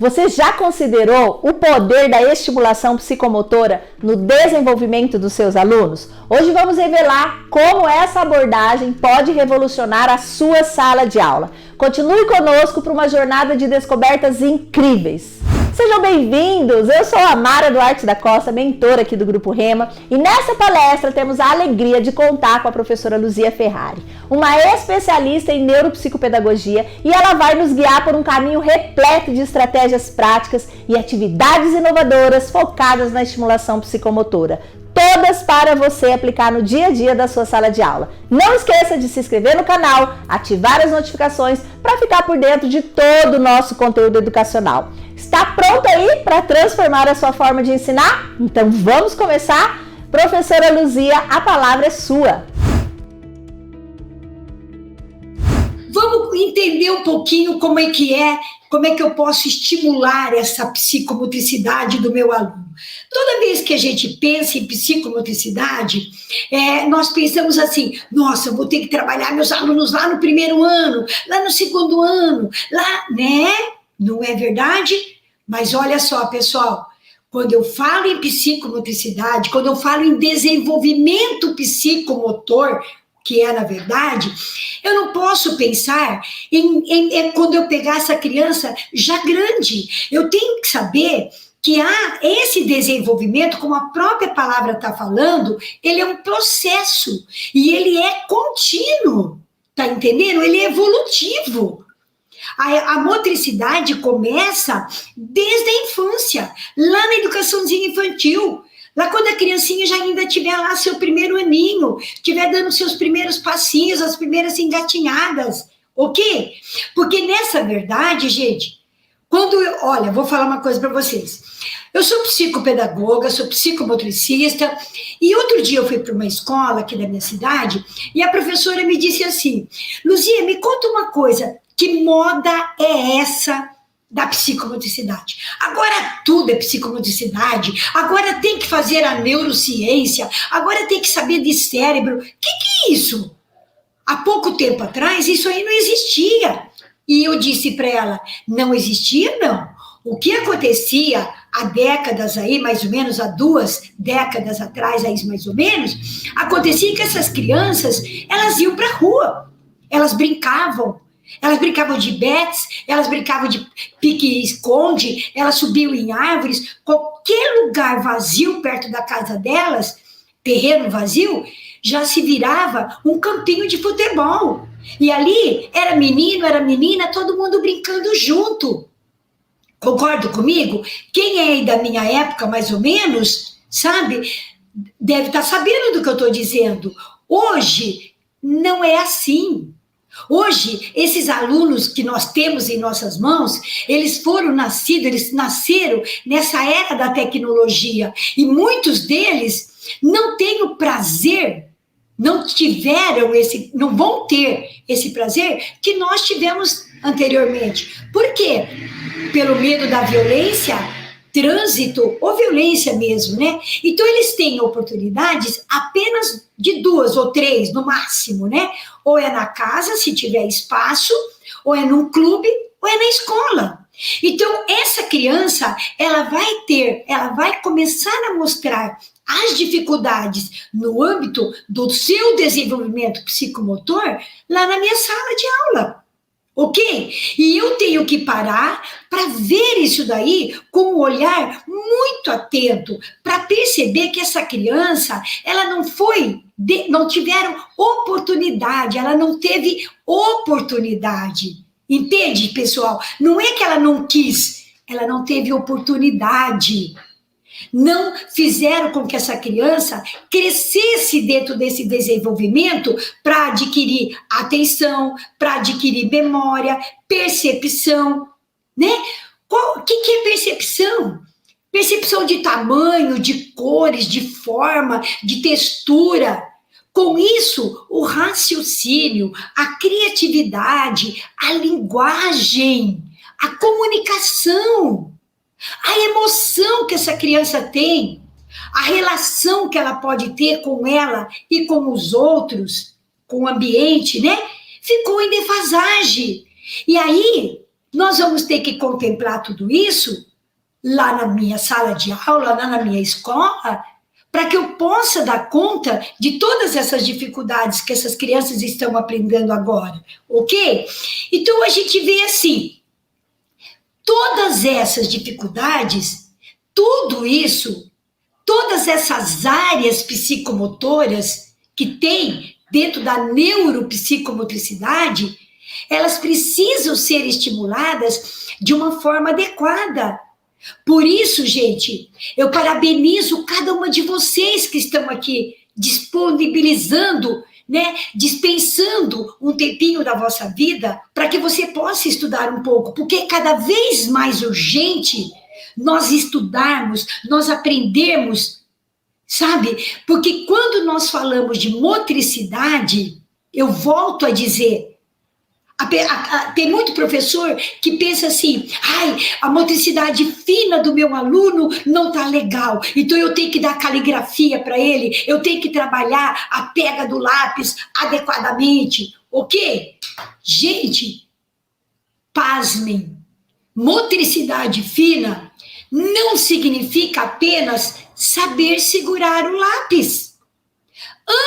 Você já considerou o poder da estimulação psicomotora no desenvolvimento dos seus alunos? Hoje vamos revelar como essa abordagem pode revolucionar a sua sala de aula. Continue conosco para uma jornada de descobertas incríveis. Sejam bem-vindos! Eu sou a Mara Duarte da Costa, mentora aqui do Grupo Rema, e nessa palestra temos a alegria de contar com a professora Luzia Ferrari, uma especialista em neuropsicopedagogia, e ela vai nos guiar por um caminho repleto de estratégias práticas e atividades inovadoras focadas na estimulação psicomotora, todas para você aplicar no dia a dia da sua sala de aula. Não esqueça de se inscrever no canal, ativar as notificações para ficar por dentro de todo o nosso conteúdo educacional. Está pronto aí para transformar a sua forma de ensinar? Então vamos começar? Professora Luzia, a palavra é sua. Vamos entender um pouquinho como é que eu posso estimular essa psicomotricidade do meu aluno. Toda vez que a gente pensa em psicomotricidade, nós pensamos assim, nossa, eu vou ter que trabalhar meus alunos lá no primeiro ano, lá no segundo ano, lá, né? Não é verdade? Mas olha só, pessoal, quando eu falo em psicomotricidade, quando eu falo em desenvolvimento psicomotor, que é na verdade, eu não posso pensar em quando eu pegar essa criança já grande. Eu tenho que saber que há esse desenvolvimento, como a própria palavra está falando, ele é um processo e ele é contínuo, tá entendendo? Ele é evolutivo. A motricidade começa desde a infância, lá na educaçãozinha infantil. Lá quando a criancinha já ainda tiver lá seu primeiro aninho, estiver dando seus primeiros passinhos, as primeiras engatinhadas, ok? Porque nessa verdade, gente, olha, vou falar uma coisa para vocês. Eu sou psicopedagoga, sou psicomotricista, e outro dia eu fui para uma escola aqui da minha cidade, e a professora me disse assim, Luzia, me conta uma coisa, que moda é essa da psicomotricidade? Agora tudo é psicomotricidade, agora tem que fazer a neurociência, agora tem que saber de cérebro. Que é isso? Há pouco tempo atrás, isso aí não existia. E eu disse para ela, não existia, não. O que acontecia há décadas aí, mais ou menos, há 2 décadas atrás, aí mais ou menos, acontecia que essas crianças, elas iam para a rua, elas brincavam de bets, elas brincavam de pique-esconde, elas subiam em árvores, qualquer lugar vazio perto da casa delas, terreno vazio, já se virava um campinho de futebol. E ali era menino, era menina, todo mundo brincando junto. Concorda comigo? Quem é aí da minha época, mais ou menos, sabe, deve estar sabendo do que eu estou dizendo. Hoje, não é assim. Hoje, esses alunos que nós temos em nossas mãos, eles nasceram nessa era da tecnologia, e muitos deles não têm o prazer, não vão ter esse prazer que nós tivemos anteriormente. Por quê? Pelo medo da violência, trânsito ou violência mesmo, né? Então eles têm oportunidades apenas de 2 ou 3 no máximo, né? Ou é na casa, se tiver espaço, ou é num clube, ou é na escola. Então essa criança, ela vai começar a mostrar as dificuldades no âmbito do seu desenvolvimento psicomotor lá na minha sala de aula. Ok? E eu tenho que parar para ver isso daí com um olhar muito atento, para perceber que essa criança, ela não tiveram oportunidade, ela não teve oportunidade. Entende, pessoal? Não é que ela não quis, ela não teve oportunidade. Não fizeram com que essa criança crescesse dentro desse desenvolvimento para adquirir atenção, para adquirir memória, percepção, né? O que é percepção? Percepção de tamanho, de cores, de forma, de textura. Com isso, o raciocínio, a criatividade, a linguagem, a comunicação, a emoção que essa criança tem, a relação que ela pode ter com ela e com os outros, com o ambiente, né? Ficou em defasagem. E aí, nós vamos ter que contemplar tudo isso lá na minha sala de aula, lá na minha escola, para que eu possa dar conta de todas essas dificuldades que essas crianças estão aprendendo agora, ok? Então, a gente vê assim, todas essas dificuldades, tudo isso, todas essas áreas psicomotoras que tem dentro da neuropsicomotricidade, elas precisam ser estimuladas de uma forma adequada. Por isso, gente, eu parabenizo cada uma de vocês que estão aqui disponibilizando, né, dispensando um tempinho da vossa vida para que você possa estudar um pouco, porque é cada vez mais urgente nós estudarmos, nós aprendermos, sabe? Porque quando nós falamos de motricidade, eu volto a dizer, tem muito professor que pensa assim, ai, a motricidade fina do meu aluno não está legal, então eu tenho que dar caligrafia para ele, eu tenho que trabalhar a pega do lápis adequadamente, ok? Gente, pasmem, motricidade fina não significa apenas saber segurar o lápis.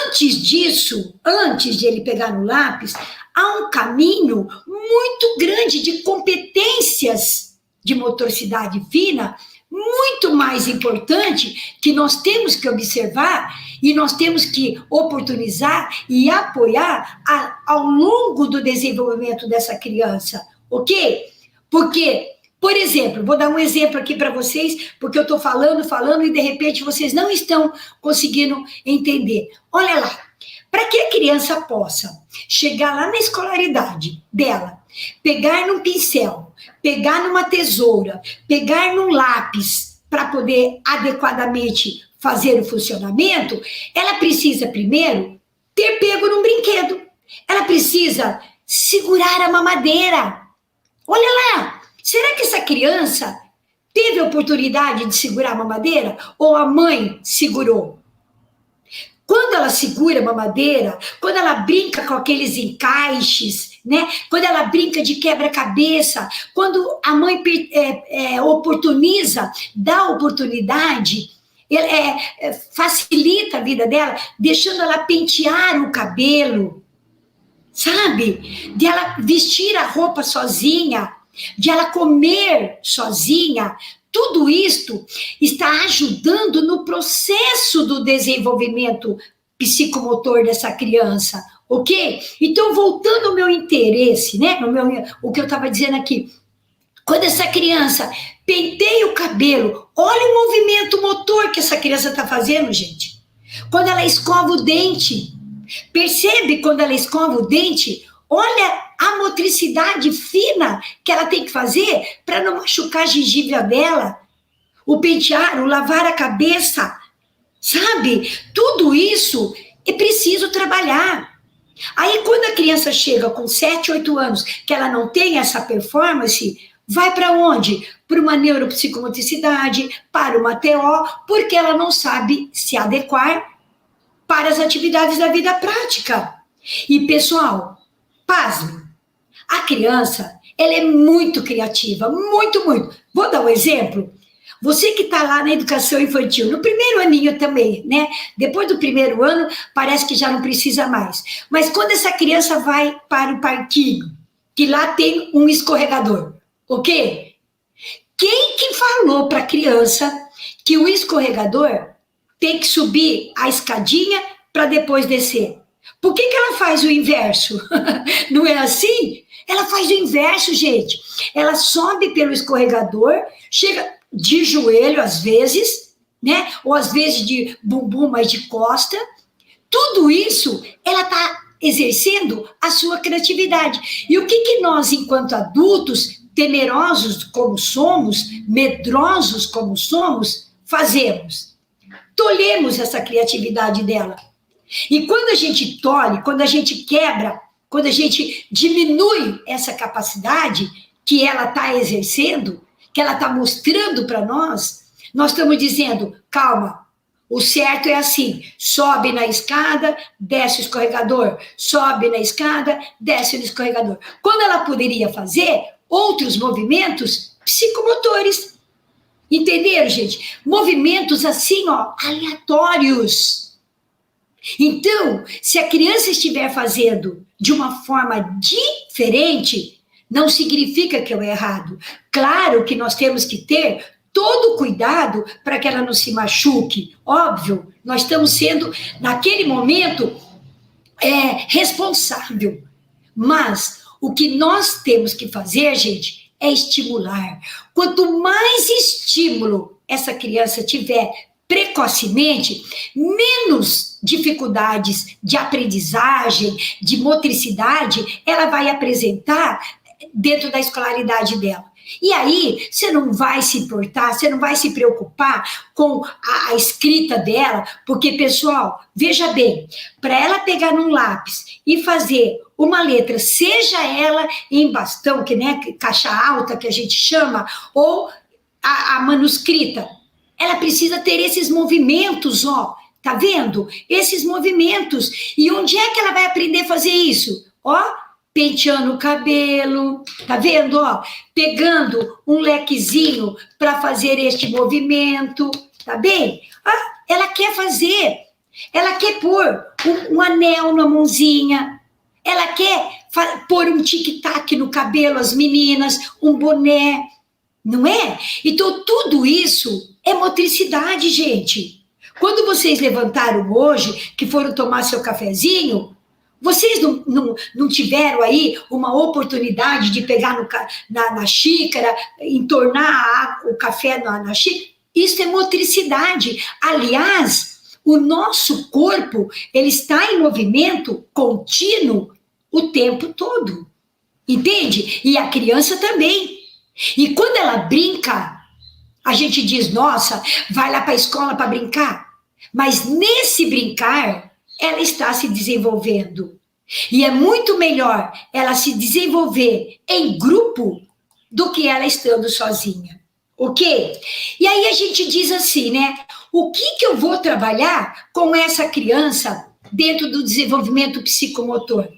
Antes disso, antes de ele pegar no lápis, há um caminho muito grande de competências de motricidade fina, muito mais importante, que nós temos que observar e nós temos que oportunizar e apoiar ao longo do desenvolvimento dessa criança, ok? Porque, por exemplo, vou dar um exemplo aqui para vocês, porque eu estou falando e de repente vocês não estão conseguindo entender. Olha lá. Para que a criança possa chegar lá na escolaridade dela, pegar num pincel, pegar numa tesoura, pegar num lápis para poder adequadamente fazer o funcionamento, ela precisa primeiro ter pego num brinquedo. Ela precisa segurar a mamadeira. Olha lá, será que essa criança teve a oportunidade de segurar a mamadeira ou a mãe segurou? Quando ela segura a mamadeira, quando ela brinca com aqueles encaixes, né? Quando ela brinca de quebra-cabeça, quando a mãe oportuniza, dá oportunidade, facilita a vida dela, deixando ela pentear o cabelo, sabe? De ela vestir a roupa sozinha, de ela comer sozinha. Tudo isto está ajudando no processo do desenvolvimento psicomotor dessa criança, ok? Então, voltando ao meu interesse, né? O que eu estava dizendo aqui. Quando essa criança penteia o cabelo, olha o movimento motor que essa criança está fazendo, gente. Quando ela escova o dente, percebe quando ela escova o dente? Olha a motricidade fina que ela tem que fazer para não machucar a gengiva dela. O pentear, o lavar a cabeça, sabe? Tudo isso é preciso trabalhar. Aí, quando a criança chega com 7, 8 anos, que ela não tem essa performance, vai para onde? Para uma neuropsicomotricidade, para uma TO, porque ela não sabe se adequar para as atividades da vida prática. E, pessoal, pasme, a criança, ela é muito criativa, muito, muito. Vou dar um exemplo. Você que está lá na educação infantil, no primeiro aninho também, né? Depois do primeiro ano, parece que já não precisa mais. Mas quando essa criança vai para o parquinho, que lá tem um escorregador, ok? Quem que falou para a criança que o escorregador tem que subir a escadinha para depois descer? Por que ela faz o inverso? Não é assim? Ela faz o inverso, gente. Ela sobe pelo escorregador, chega de joelho às vezes, né? Ou às vezes de bumbum, mas de costa. Tudo isso, ela está exercendo a sua criatividade. E o que nós, enquanto adultos, temerosos como somos, medrosos como somos, fazemos? Tolhemos essa criatividade dela. E quando a gente tolhe, quando a gente quebra, quando a gente diminui essa capacidade que ela está exercendo, que ela está mostrando para nós estamos dizendo, calma, o certo é assim, sobe na escada, desce o escorregador, sobe na escada, desce no escorregador. Quando ela poderia fazer outros movimentos psicomotores. Entenderam, gente? Movimentos assim, ó, aleatórios. Então, se a criança estiver fazendo de uma forma diferente, não significa que é o errado. Claro que nós temos que ter todo o cuidado para que ela não se machuque. Óbvio, nós estamos sendo, naquele momento, responsável. Mas o que nós temos que fazer, gente, é estimular. Quanto mais estímulo essa criança tiver precocemente, menos dificuldades de aprendizagem, de motricidade, ela vai apresentar dentro da escolaridade dela. E aí, você não vai se importar, você não vai se preocupar com a escrita dela, porque, pessoal, veja bem, para ela pegar num lápis e fazer uma letra, seja ela em bastão, que né, caixa alta, que a gente chama, ou a manuscrita, ela precisa ter esses movimentos, ó, tá vendo? Esses movimentos. E onde é que ela vai aprender a fazer isso? Ó, penteando o cabelo, tá vendo, ó? Pegando um lequezinho para fazer este movimento, tá bem? Ah, ela quer fazer, ela quer pôr um anel na mãozinha, ela quer pôr um tic-tac no cabelo, as meninas, um boné, não é? Então, tudo isso é motricidade, gente. Quando vocês levantaram hoje, que foram tomar seu cafezinho, vocês não tiveram aí uma oportunidade de pegar na xícara, entornar o café na xícara? Isso é motricidade. Aliás, o nosso corpo, ele está em movimento contínuo o tempo todo. Entende? E a criança também. E quando ela brinca, a gente diz, nossa, vai lá para a escola para brincar. Mas nesse brincar, ela está se desenvolvendo. E é muito melhor ela se desenvolver em grupo do que ela estando sozinha. Ok? E aí a gente diz assim, né? O que eu vou trabalhar com essa criança dentro do desenvolvimento psicomotor?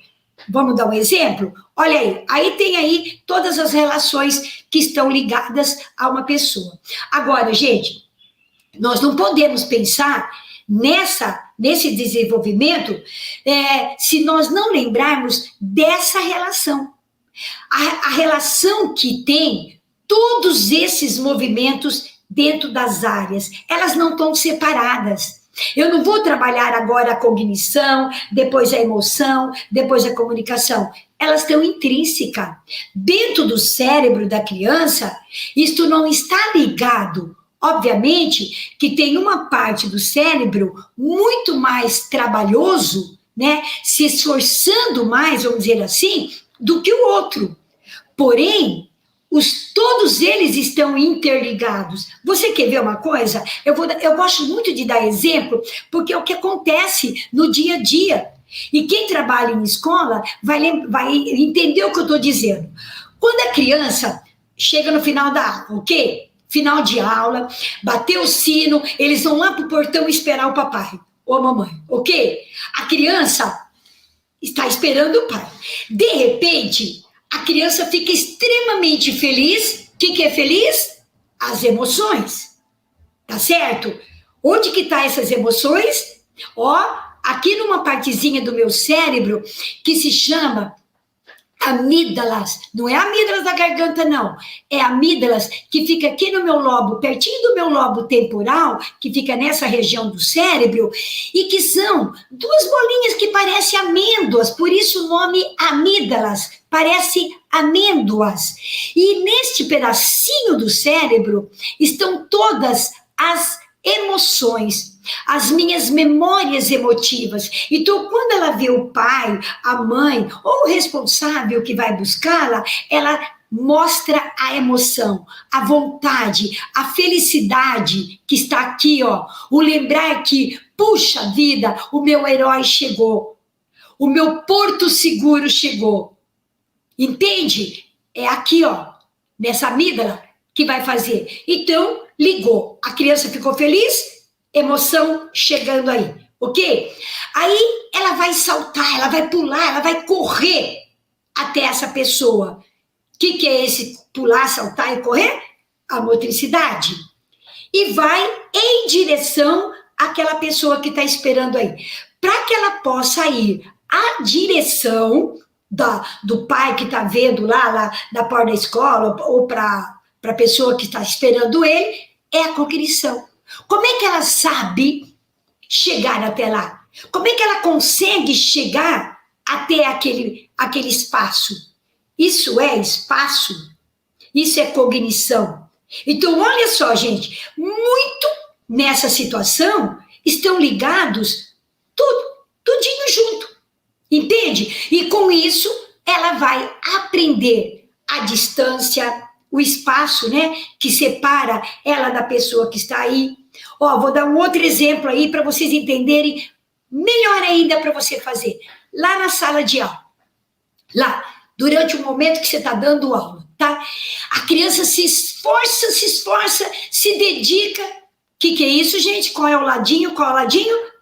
Vamos dar um exemplo? Olha aí tem aí todas as relações que estão ligadas a uma pessoa. Agora, gente, nós não podemos pensar nesse desenvolvimento se nós não lembrarmos dessa relação. A relação que tem todos esses movimentos dentro das áreas, elas não estão separadas. Eu não vou trabalhar agora a cognição, depois a emoção, depois a comunicação. Elas estão intrínsecas. Dentro do cérebro da criança, isto não está ligado. Obviamente que tem uma parte do cérebro muito mais trabalhoso, né, se esforçando mais, vamos dizer assim, do que o outro. Porém, todos eles estão interligados. Você quer ver uma coisa? Eu gosto muito de dar exemplo, porque é o que acontece no dia a dia. E quem trabalha em escola vai entender o que eu estou dizendo. Quando a criança chega no final da aula, ok? Final de aula, bateu o sino, eles vão lá para o portão esperar o papai ou a mamãe, ok? A criança está esperando o pai. De repente, a criança fica extremamente feliz. O que é feliz? As emoções. Tá certo? Onde que tá essas emoções? Ó, aqui numa partezinha do meu cérebro que se chama amígdalas. Não é amígdalas da garganta, não. É amígdalas que fica aqui no meu lobo, pertinho do meu lobo temporal, que fica nessa região do cérebro, e que são duas bolinhas que parecem amêndoas, por isso o nome amígdalas, parece amêndoas. E neste pedacinho do cérebro estão todas as emoções, as minhas memórias emotivas. Então, quando ela vê o pai, a mãe ou o responsável que vai buscá-la, ela mostra a emoção, a vontade, a felicidade que está aqui, ó. O lembrar que, puxa vida, o meu herói chegou, o meu porto seguro chegou. Entende? É aqui, ó, nessa amígdala que vai fazer. Então, ligou. A criança ficou feliz, emoção chegando aí, ok? Aí ela vai saltar, ela vai pular, ela vai correr até essa pessoa. que é esse pular, saltar e correr? A motricidade. E vai em direção àquela pessoa que está esperando aí. Para que ela possa ir à direção do pai que está vendo lá da porta da escola, ou para a pessoa que está esperando ele, é a cognição. Como é que ela sabe chegar até lá? Como é que ela consegue chegar até aquele espaço? Isso é espaço, isso é cognição. Então, olha só, gente, muito nessa situação estão ligados tudinho junto, entende? E com isso, ela vai aprender a distância, o espaço, né, que separa ela da pessoa que está aí. Ó, vou dar um outro exemplo aí para vocês entenderem melhor ainda para você fazer. Lá na sala de aula, lá, durante o momento que você está dando aula, tá? A criança se esforça, se dedica. O que é isso, gente? Qual é o ladinho?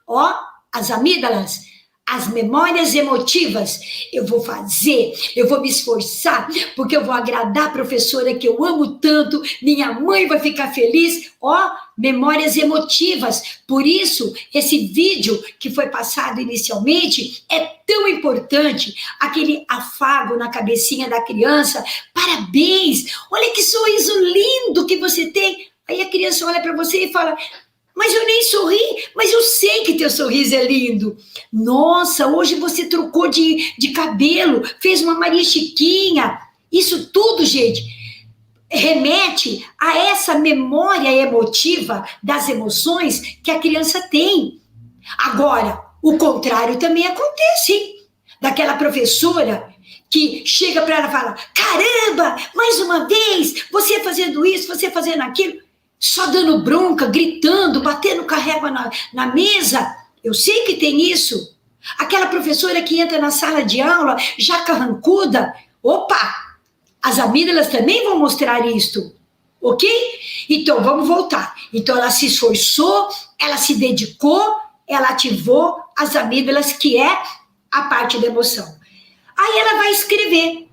Ó, as amígdalas, as memórias emotivas. Eu vou fazer, eu vou me esforçar, porque eu vou agradar a professora que eu amo tanto, minha mãe vai ficar feliz. Ó, memórias emotivas. Por isso, esse vídeo que foi passado inicialmente é tão importante, aquele afago na cabecinha da criança. Parabéns, olha que sorriso lindo que você tem. Aí a criança olha para você e fala: mas eu nem sorri, mas eu sei que teu sorriso é lindo. Nossa, hoje você trocou de cabelo, fez uma Maria Chiquinha. Isso tudo, gente, remete a essa memória emotiva das emoções que a criança tem. Agora, o contrário também acontece, hein? Daquela professora que chega para ela e fala: caramba, mais uma vez, você fazendo isso, você fazendo aquilo, só dando bronca, gritando, batendo com a régua na mesa. Eu sei que tem isso. Aquela professora que entra na sala de aula já carrancuda. Opa! As amígdalas também vão mostrar isto, ok? Então, vamos voltar. Então, ela se esforçou, ela se dedicou, ela ativou as amígdalas, que é a parte da emoção. Aí ela vai escrever,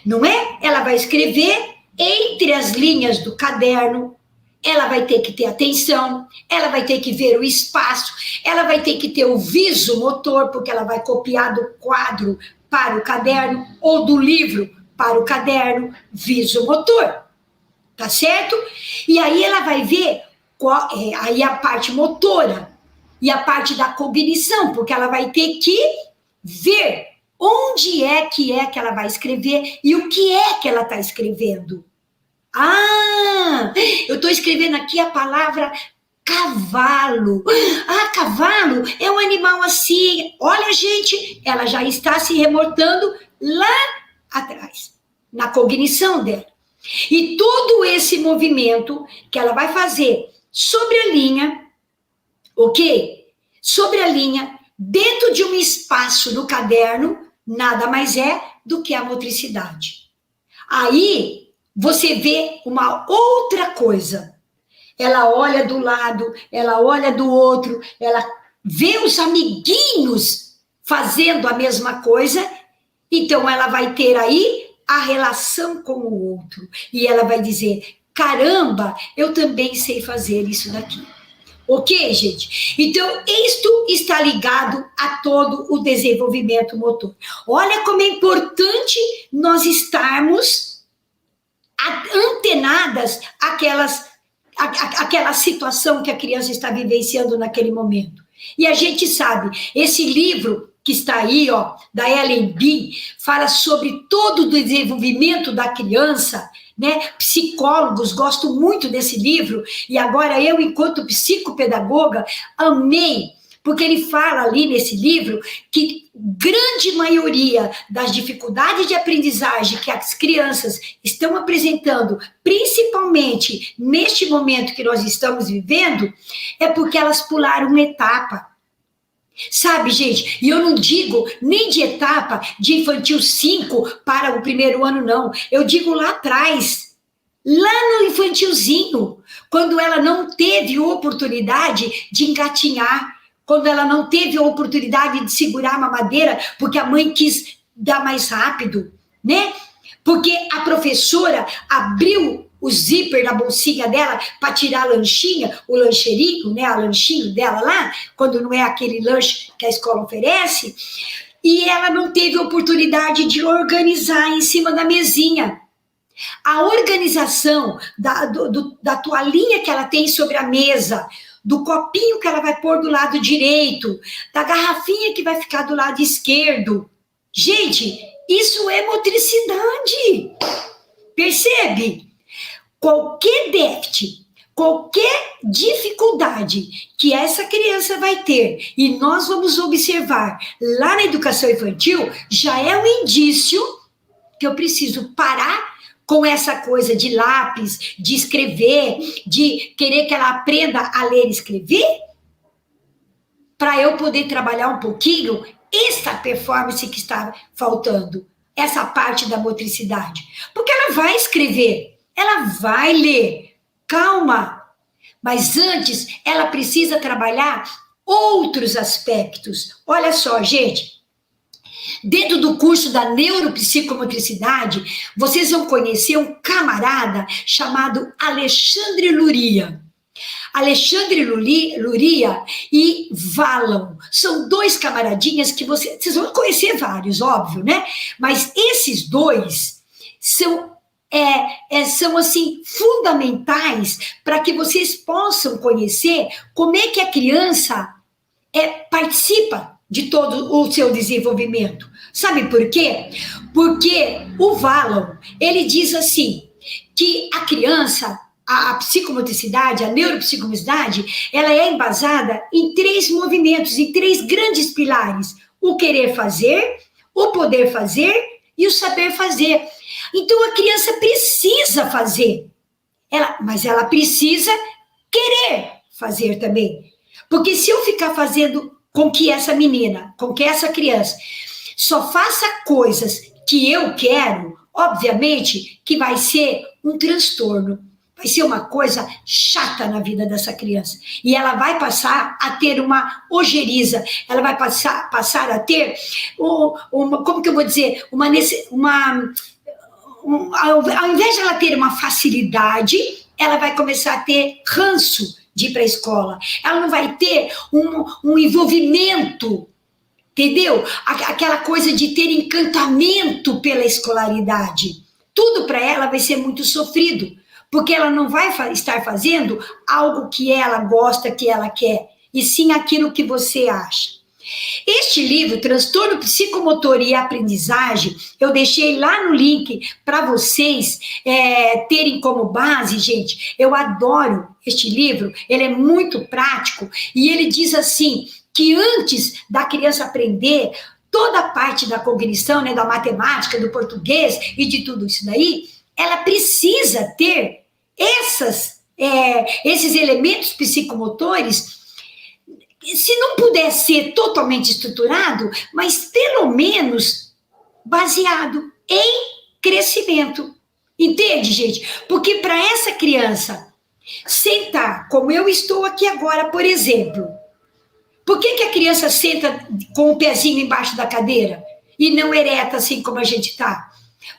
não é? Ela vai escrever entre as linhas do caderno. Ela vai ter que ter atenção, ela vai ter que ver o espaço, ela vai ter que ter o viso motor, porque ela vai copiar do quadro para o caderno, ou do livro para o caderno, viso motor, tá certo? E aí ela vai ver aí a parte motora e a parte da cognição, porque ela vai ter que ver onde é que ela vai escrever e o que é que ela está escrevendo. Ah, eu estou escrevendo aqui a palavra cavalo. Ah, cavalo é um animal assim. Olha, gente, ela já está se remontando lá atrás, na cognição dela. E todo esse movimento que ela vai fazer sobre a linha, ok? Sobre a linha, dentro de um espaço no caderno, nada mais é do que a motricidade. Aí você vê uma outra coisa. Ela olha do lado, ela olha do outro, ela vê os amiguinhos fazendo a mesma coisa, então ela vai ter aí a relação com o outro. E ela vai dizer: caramba, eu também sei fazer isso daqui. Ok, gente? Então, isto está ligado a todo o desenvolvimento motor. Olha como é importante nós estarmos antenadas àquela situação que a criança está vivenciando naquele momento. E a gente sabe, esse livro que está aí, ó, da Ellen Bee, fala sobre todo o desenvolvimento da criança, né? Psicólogos gostam muito desse livro, e agora eu, enquanto psicopedagoga, amei, porque ele fala ali nesse livro que grande maioria das dificuldades de aprendizagem que as crianças estão apresentando, principalmente neste momento que nós estamos vivendo, é porque elas pularam uma etapa. Sabe, gente, e eu não digo nem de etapa de infantil 5 para o primeiro ano, não. Eu digo lá atrás, lá no infantilzinho, quando ela não teve oportunidade de engatinhar, quando ela não teve a oportunidade de segurar a mamadeira, porque a mãe quis dar mais rápido, né? porque a professora abriu o zíper da bolsinha dela para tirar a lanchinha, o lancheirinho, né, a lanchinho dela lá, quando não é aquele lanche que a escola oferece, e ela não teve oportunidade de organizar em cima da mesinha. A organização da toalhinha que ela tem sobre a mesa, do copinho que ela vai pôr do lado direito, da garrafinha que vai ficar do lado esquerdo. Gente, isso é motricidade. Percebe? Qualquer déficit, qualquer dificuldade que essa criança vai ter, e nós vamos observar lá na educação infantil, já é um indício que eu preciso parar com essa coisa de lápis, de escrever, de querer que ela aprenda a ler e escrever, para eu poder trabalhar um pouquinho essa performance que está faltando, essa parte da motricidade. Porque ela vai escrever, ela vai ler, calma, mas antes ela precisa trabalhar outros aspectos. Olha só, gente, dentro do curso da neuropsicomotricidade, vocês vão conhecer um camarada chamado Alexandre Luria. Alexandre Luria e Valon. São dois camaradinhas que vocês vão conhecer vários, óbvio, né? Mas esses dois são assim, fundamentais para que vocês possam conhecer como é que a criança participa de todo o seu desenvolvimento. Sabe por quê? Porque o Valon, ele diz assim, que a criança, a psicomotricidade, a neuropsicomotricidade, ela é embasada em 3 movimentos, em 3 grandes pilares: o querer fazer, o poder fazer e o saber fazer. Então a criança precisa fazer, mas ela precisa querer fazer também. Porque se eu ficar fazendo com que essa menina, com que essa criança só faça coisas que eu quero, obviamente que vai ser um transtorno. Vai ser uma coisa chata na vida dessa criança. E ela vai passar a ter uma ojeriza, ela vai passar a ter, como que eu vou dizer, ao invés de ela ter uma facilidade, ela vai começar a ter ranço de ir para a escola. Ela não vai ter um envolvimento, entendeu? Aquela coisa de ter encantamento pela escolaridade. Tudo para ela vai ser muito sofrido, porque ela não vai estar fazendo algo que ela gosta, que ela quer, e sim aquilo que você acha. Este livro, Transtorno Psicomotor e Aprendizagem, eu deixei lá no link para vocês terem como base, gente. Eu adoro este livro, ele é muito prático, e ele diz assim, que antes da criança aprender toda a parte da cognição, né, da matemática, do português e de tudo isso daí, ela precisa ter esses elementos psicomotores, se não puder ser totalmente estruturado, mas pelo menos baseado em crescimento. Entende, gente? Porque para essa criança sentar, como eu estou aqui agora, por exemplo, por que a criança senta com o pezinho embaixo da cadeira e não ereta assim como a gente está?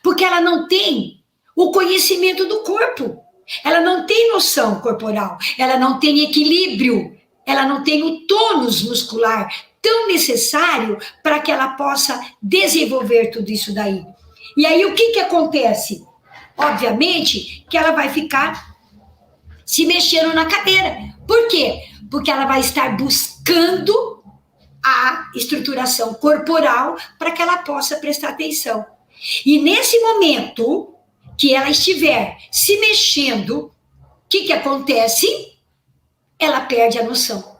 Porque ela não tem o conhecimento do corpo, ela não tem noção corporal, ela não tem equilíbrio, ela não tem o tônus muscular tão necessário para que ela possa desenvolver tudo isso daí. E aí o que acontece? Obviamente que ela vai ficar se mexendo na cadeira. Por quê? Porque ela vai estar buscando a estruturação corporal para que ela possa prestar atenção. E nesse momento que ela estiver se mexendo, o que acontece? Ela perde a noção,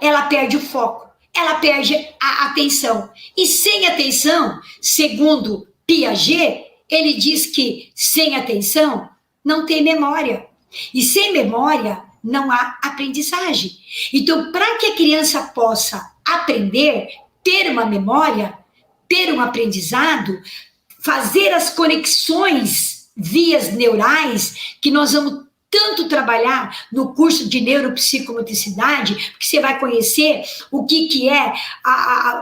ela perde o foco, ela perde a atenção. E sem atenção, segundo Piaget, ele diz que sem atenção não tem memória. E sem memória não há aprendizagem. Então, para que a criança possa aprender, ter uma memória, ter um aprendizado, fazer as conexões vias neurais, que nós vamos tanto trabalhar no curso de neuropsicomotricidade, porque você vai conhecer o que é,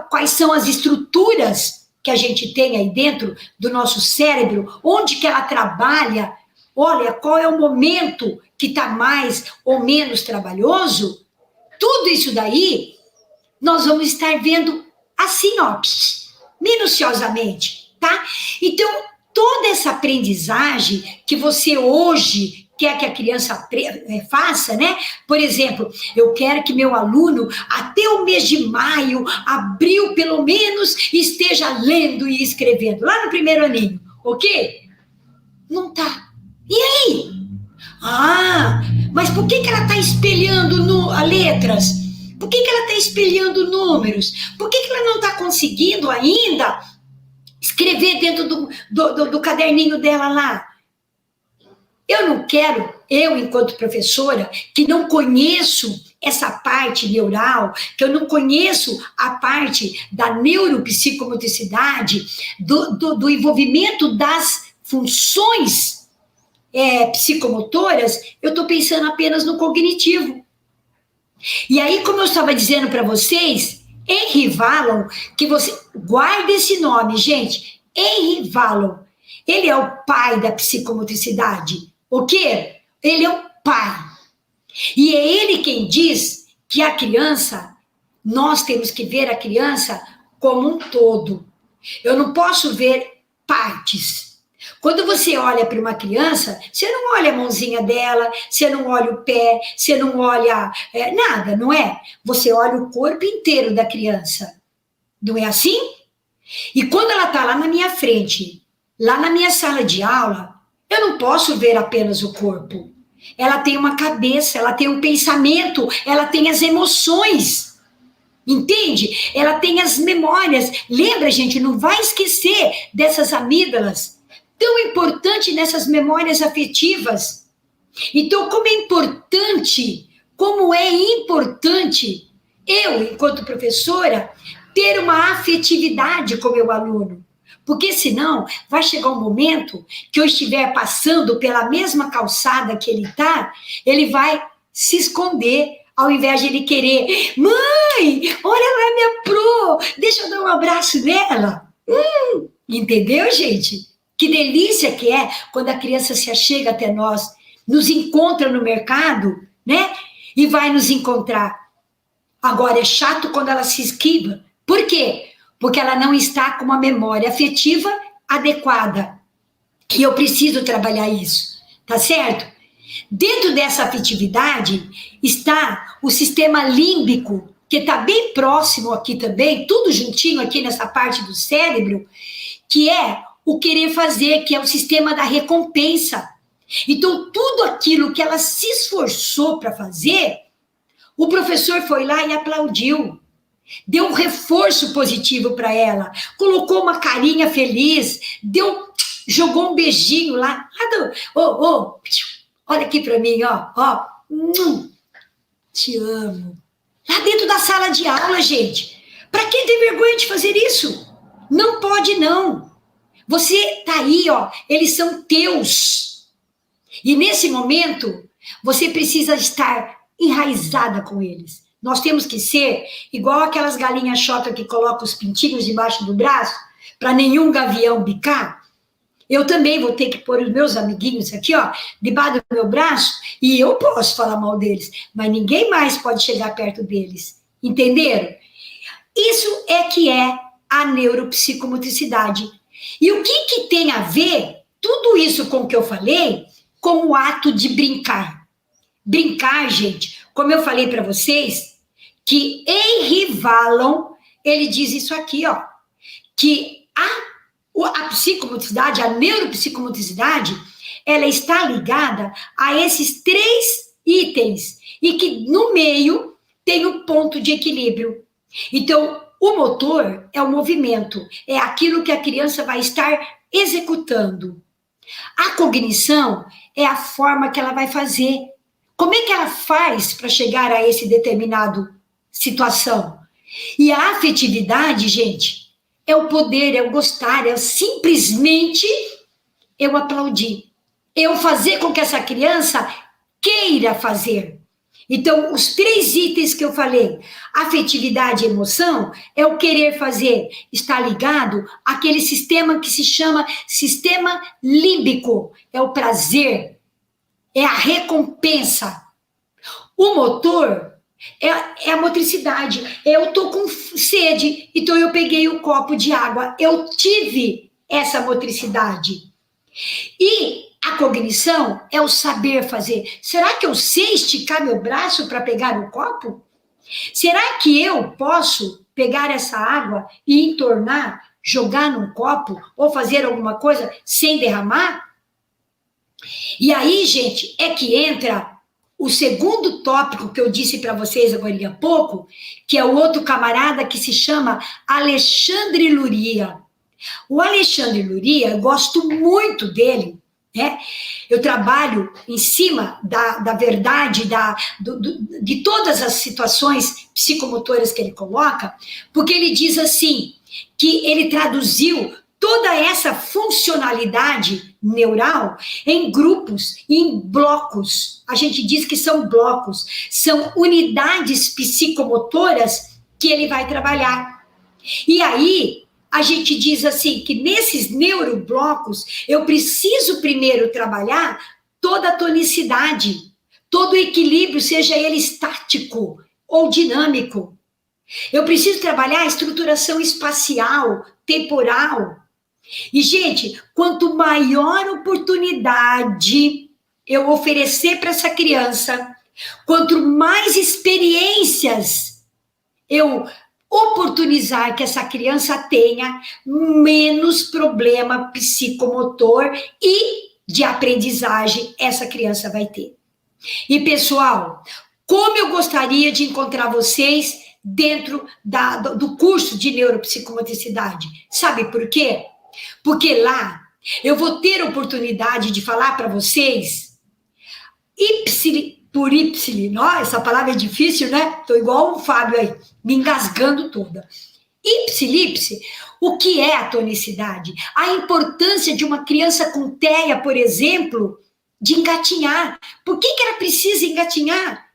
quais são as estruturas que a gente tem aí dentro do nosso cérebro, onde que ela trabalha, olha, qual é o momento que está mais ou menos trabalhoso, tudo isso daí, nós vamos estar vendo assim, ó, minuciosamente, tá? Então, toda essa aprendizagem que você hoje quer que a criança faça, né? Por exemplo, eu quero que meu aluno, até o mês de maio, abril, pelo menos, esteja lendo e escrevendo, lá no primeiro aninho, ok? Não tá. E aí? Ah, mas por que ela está espelhando letras? Por que ela está espelhando números? Por que ela não está conseguindo ainda escrever dentro do caderninho dela lá? Eu não quero, eu enquanto professora, que não conheço essa parte neural, que eu não conheço a parte da neuropsicomotricidade, do envolvimento das funções psicomotoras, eu estou pensando apenas no cognitivo. E aí, como eu estava dizendo para vocês, Henry Wallon, que você guarda esse nome, gente, Henry Wallon, ele é o pai da psicomotricidade. O quê? Ele é o pai. E é ele quem diz que a criança, nós temos que ver a criança como um todo. Eu não posso ver partes. Quando você olha para uma criança, você não olha a mãozinha dela, você não olha o pé, você não olha nada, não é? Você olha o corpo inteiro da criança. Não é assim? E quando ela está lá na minha frente, lá na minha sala de aula, eu não posso ver apenas o corpo. Ela tem uma cabeça, ela tem um pensamento, ela tem as emoções. Entende? Ela tem as memórias. Lembra, gente, não vai esquecer dessas amígdalas. Tão importante nessas memórias afetivas. Então, como é importante eu, enquanto professora, ter uma afetividade com meu aluno. Porque senão vai chegar um momento que eu estiver passando pela mesma calçada que ele está, ele vai se esconder, ao invés de ele querer, mãe, olha lá minha pro, deixa eu dar um abraço nela. Entendeu, gente? Que delícia que é quando a criança se achega até nós, nos encontra no mercado, né? E vai nos encontrar. Agora, é chato quando ela se esquiva. Por quê? Porque ela não está com uma memória afetiva adequada. E eu preciso trabalhar isso, tá certo? Dentro dessa afetividade está o sistema límbico, que está bem próximo aqui também, tudo juntinho aqui nessa parte do cérebro, que é o querer fazer, que é o sistema da recompensa. Então, tudo aquilo que ela se esforçou para fazer, o professor foi lá e aplaudiu. Deu um reforço positivo para ela, colocou uma carinha feliz, jogou um beijinho lá. Olha aqui para mim, ó. Te amo. Lá dentro da sala de aula, gente. Para quem tem vergonha de fazer isso? Não pode, não. Você tá aí, ó. Eles são teus. E nesse momento, você precisa estar enraizada com eles. Nós temos que ser igual aquelas galinhas choca que colocam os pintinhos debaixo do braço para nenhum gavião bicar. Eu também vou ter que pôr os meus amiguinhos aqui, ó, debaixo do meu braço, e eu posso falar mal deles, mas ninguém mais pode chegar perto deles. Entenderam? Isso é que é a neuropsicomotricidade. E o que tem a ver tudo isso com o que eu falei com o ato de brincar? Brincar, gente, como eu falei para vocês, que Henry Wallon, ele diz isso aqui, ó, que a psicomotricidade, a neuropsicomotricidade, ela está ligada a esses 3 itens, e que no meio tem o ponto de equilíbrio. Então, o motor é o movimento, é aquilo que a criança vai estar executando. A cognição é a forma que ela vai fazer. Como é que ela faz para chegar a esse determinado situação? E a afetividade, gente, é o poder, é o gostar, é simplesmente eu aplaudir. Eu fazer com que essa criança queira fazer. Então, os 3 itens que eu falei, afetividade e emoção, é o querer fazer, está ligado àquele sistema que se chama sistema límbico, é o prazer, é a recompensa. O motor é a motricidade, eu estou com sede, então eu peguei o copo de água, eu tive essa motricidade. E a cognição é o saber fazer. Será que eu sei esticar meu braço para pegar o copo? Será que eu posso pegar essa água e entornar, jogar num copo ou fazer alguma coisa sem derramar? E aí, gente, é que entra o segundo tópico que eu disse para vocês agora há pouco, que é o outro camarada que se chama Alexandre Luria. O Alexandre Luria, eu gosto muito dele, né? Eu trabalho em cima da verdade, de todas as situações psicomotoras que ele coloca, porque ele diz assim, que ele traduziu toda essa funcionalidade neural em grupos, em blocos. A gente diz que são blocos, são unidades psicomotoras que ele vai trabalhar. E aí, a gente diz assim, que nesses neuroblocos, eu preciso primeiro trabalhar toda a tonicidade, todo o equilíbrio, seja ele estático ou dinâmico. Eu preciso trabalhar a estruturação espacial, temporal. E, gente, quanto maior oportunidade eu oferecer para essa criança, quanto mais experiências eu oportunizar que essa criança tenha, menos problema psicomotor e de aprendizagem essa criança vai ter. E, pessoal, como eu gostaria de encontrar vocês dentro do curso de neuropsicomotricidade. Sabe por quê? Porque lá eu vou ter a oportunidade de falar para vocês por Y, essa palavra é difícil, né? Estou igual o Fábio aí, me engasgando toda. Ipsilipse, o que é a tonicidade? A importância de uma criança com TEA, por exemplo, de engatinhar. Por que ela precisa engatinhar?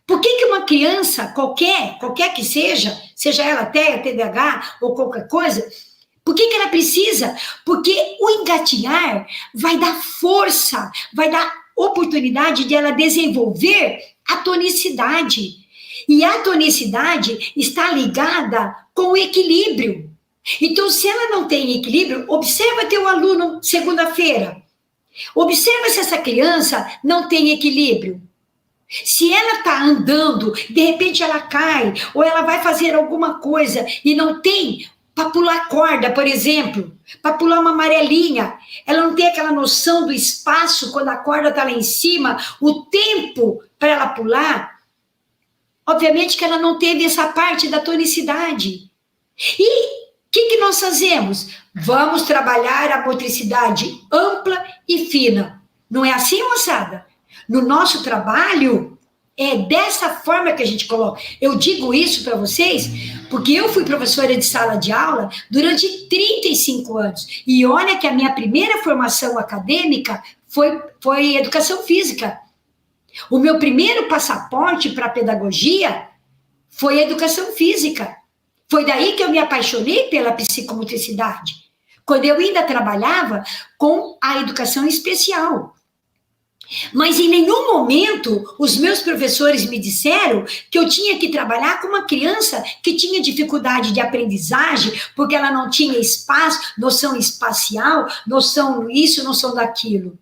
Por que uma criança, qualquer que seja ela TEA, TDAH ou qualquer coisa, por que ela precisa? Porque o engatinhar vai dar força, vai dar oportunidade de ela desenvolver a tonicidade. E a tonicidade está ligada com o equilíbrio. Então, se ela não tem equilíbrio, observa teu aluno segunda-feira. Observa se essa criança não tem equilíbrio. Se ela está andando, de repente ela cai, ou ela vai fazer alguma coisa e não tem para pular corda, por exemplo, para pular uma amarelinha, ela não tem aquela noção do espaço quando a corda está lá em cima, o tempo para ela pular, obviamente que ela não teve essa parte da tonicidade. E o que nós fazemos? Vamos trabalhar a motricidade ampla e fina. Não é assim, moçada? No nosso trabalho, é dessa forma que a gente coloca. Eu digo isso para vocês porque eu fui professora de sala de aula durante 35 anos. E olha que a minha primeira formação acadêmica foi educação física. O meu primeiro passaporte para pedagogia foi educação física. Foi daí que eu me apaixonei pela psicomotricidade, quando eu ainda trabalhava com a educação especial. Mas em nenhum momento os meus professores me disseram que eu tinha que trabalhar com uma criança que tinha dificuldade de aprendizagem, porque ela não tinha espaço, noção espacial, noção isso, noção daquilo.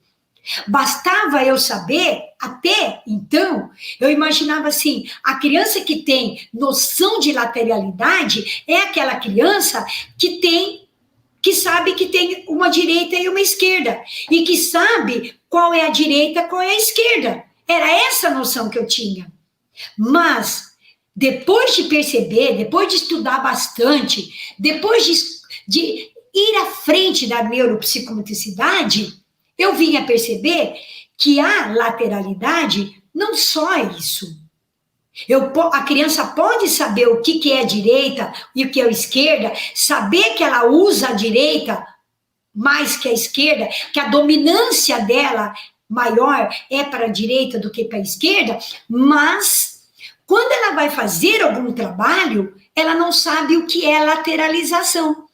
Bastava eu saber, até então, eu imaginava assim, a criança que tem noção de lateralidade é aquela criança que sabe que tem uma direita e uma esquerda, e que sabe qual é a direita, qual é a esquerda. Era essa a noção que eu tinha. Mas, depois de perceber, depois de estudar bastante, depois de ir à frente da neuropsicomotricidade, eu vim a perceber que a lateralidade não só é isso. A criança pode saber o que é a direita e o que é a esquerda, saber que ela usa a direita mais que a esquerda, que a dominância dela maior é para a direita do que para a esquerda, mas quando ela vai fazer algum trabalho, ela não sabe o que é lateralização.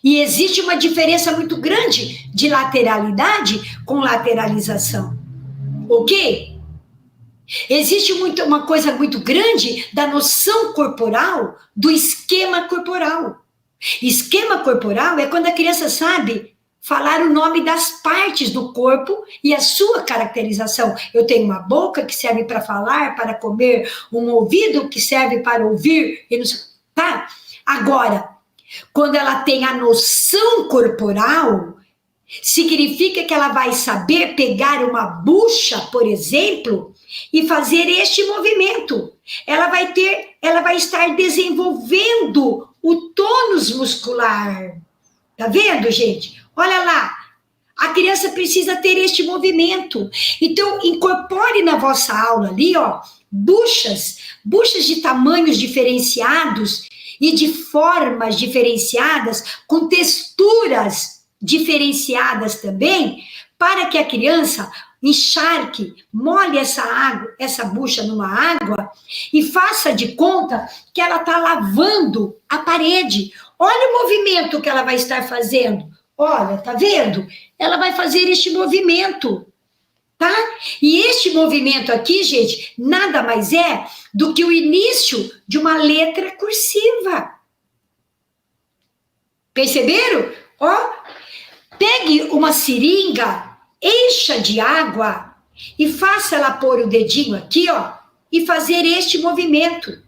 E existe uma diferença muito grande de lateralidade com lateralização. Ok? Existe uma coisa muito grande da noção corporal, do esquema corporal. Esquema corporal é quando a criança sabe falar o nome das partes do corpo e a sua caracterização. Eu tenho uma boca que serve para falar, para comer, um ouvido que serve para ouvir, e não sei, tá? Agora, quando ela tem a noção corporal, significa que ela vai saber pegar uma bucha, por exemplo, e fazer este movimento. Ela vai estar desenvolvendo o tônus muscular. Tá vendo, gente? Olha lá, a criança precisa ter este movimento. Então, incorpore na vossa aula ali, ó, buchas de tamanhos diferenciados e de formas diferenciadas, com texturas diferenciadas também, para que a criança encharque, molhe essa bucha numa água e faça de conta que ela está lavando a parede. Olha o movimento que ela vai estar fazendo. Olha, tá vendo? Ela vai fazer este movimento, tá? E este movimento aqui, gente, nada mais é do que o início de uma letra cursiva. Perceberam? Ó, pegue uma seringa, encha de água e faça ela pôr o dedinho aqui, ó, e fazer este movimento.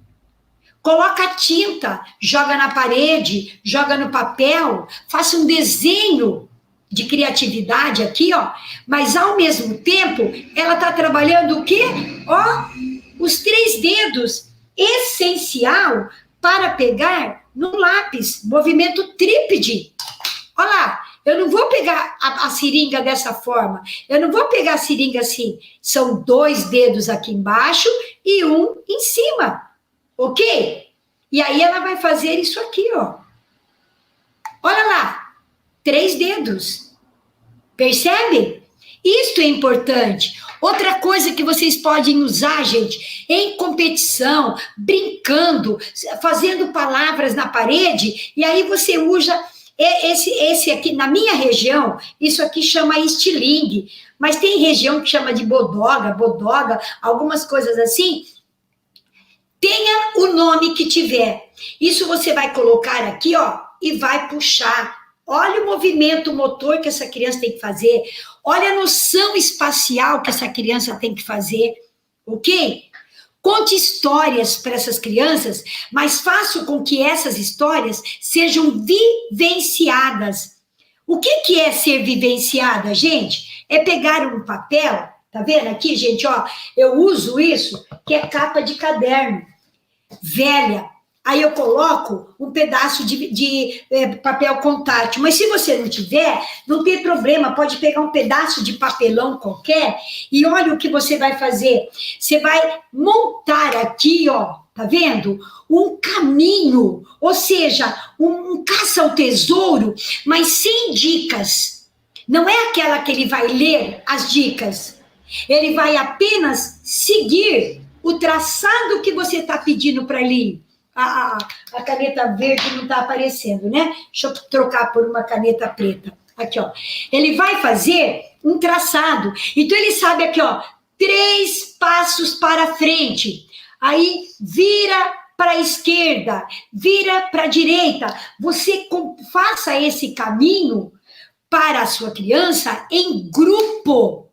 Coloca a tinta, joga na parede, joga no papel, faça um desenho de criatividade aqui, ó, mas ao mesmo tempo ela está trabalhando o quê? Ó, os 3 dedos, essencial para pegar no lápis, movimento trípede. Olha lá, eu não vou pegar a seringa dessa forma, eu não vou pegar a seringa assim, são 2 dedos aqui embaixo e um em cima. Ok? E aí ela vai fazer isso aqui, ó. Olha lá, 3 dedos. Percebem? Isto é importante. Outra coisa que vocês podem usar, gente, em competição, brincando, fazendo palavras na parede, e aí você usa esse aqui, na minha região, isso aqui chama estilingue, mas tem região que chama de bodoga, algumas coisas assim. Tenha o nome que tiver. Isso você vai colocar aqui, ó, e vai puxar. Olha o movimento motor que essa criança tem que fazer. Olha a noção espacial que essa criança tem que fazer. Ok? Conte histórias para essas crianças, mas faça com que essas histórias sejam vivenciadas. O que é ser vivenciada, gente? É pegar um papel. Tá vendo aqui, gente, ó, eu uso isso, que é capa de caderno, velha. Aí eu coloco um pedaço de papel contátil. Mas se você não tiver, não tem problema, pode pegar um pedaço de papelão qualquer e olha o que você vai fazer. Você vai montar aqui, ó, tá vendo? Um caminho, ou seja, um caça ao tesouro, mas sem dicas. Não é aquela que ele vai ler as dicas. Ele vai apenas seguir o traçado que você está pedindo para ele. A caneta verde não está aparecendo, né? Deixa eu trocar por uma caneta preta. Aqui, ó. Ele vai fazer um traçado. Então, ele sabe aqui, ó, 3 passos para frente. Aí, vira para a esquerda, vira para a direita. Você faça esse caminho para a sua criança em grupo.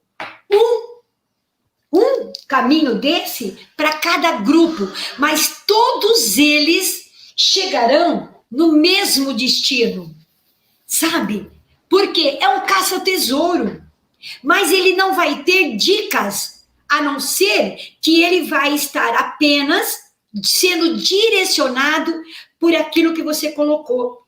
Um caminho desse para cada grupo, mas todos eles chegarão no mesmo destino, sabe? Porque é um caça-tesouro, mas ele não vai ter dicas, a não ser que ele vai estar apenas sendo direcionado por aquilo que você colocou.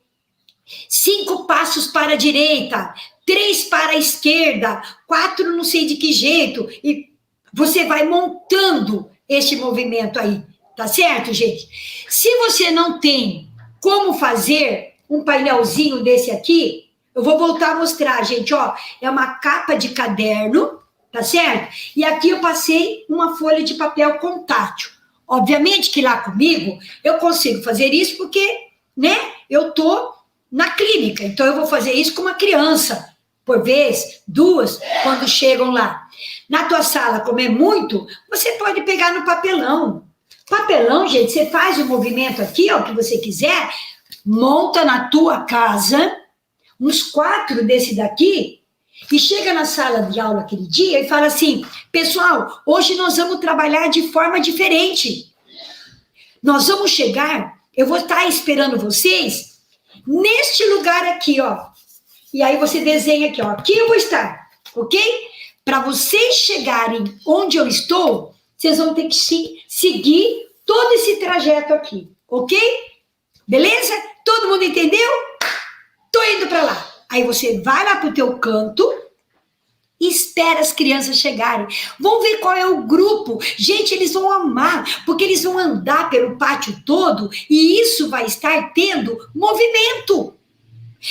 5 passos para a direita, 3 para a esquerda, 4 não sei de que jeito, e você vai montando este movimento aí, tá certo, gente? Se você não tem como fazer um painelzinho desse aqui, eu vou voltar a mostrar, gente, ó, é uma capa de caderno, tá certo? E aqui eu passei uma folha de papel contátil. Obviamente que lá comigo eu consigo fazer isso porque, né, eu tô na clínica, então eu vou fazer isso com uma criança, por vez, duas, quando chegam lá. Na tua sala, como é muito, você pode pegar no papelão. Papelão, gente, você faz o movimento aqui, ó, que você quiser, monta na tua casa uns 4 desse daqui e chega na sala de aula aquele dia e fala assim, pessoal, hoje nós vamos trabalhar de forma diferente. Nós vamos chegar, eu vou estar esperando vocês neste lugar aqui, ó. E aí você desenha aqui, ó. Aqui eu vou estar, ok? Para vocês chegarem onde eu estou, vocês vão ter que seguir todo esse trajeto aqui, ok? Beleza? Todo mundo entendeu? Tô indo para lá. Aí você vai lá pro teu canto e espera as crianças chegarem. Vão ver qual é o grupo. Gente, eles vão amar, porque eles vão andar pelo pátio todo e isso vai estar tendo movimento.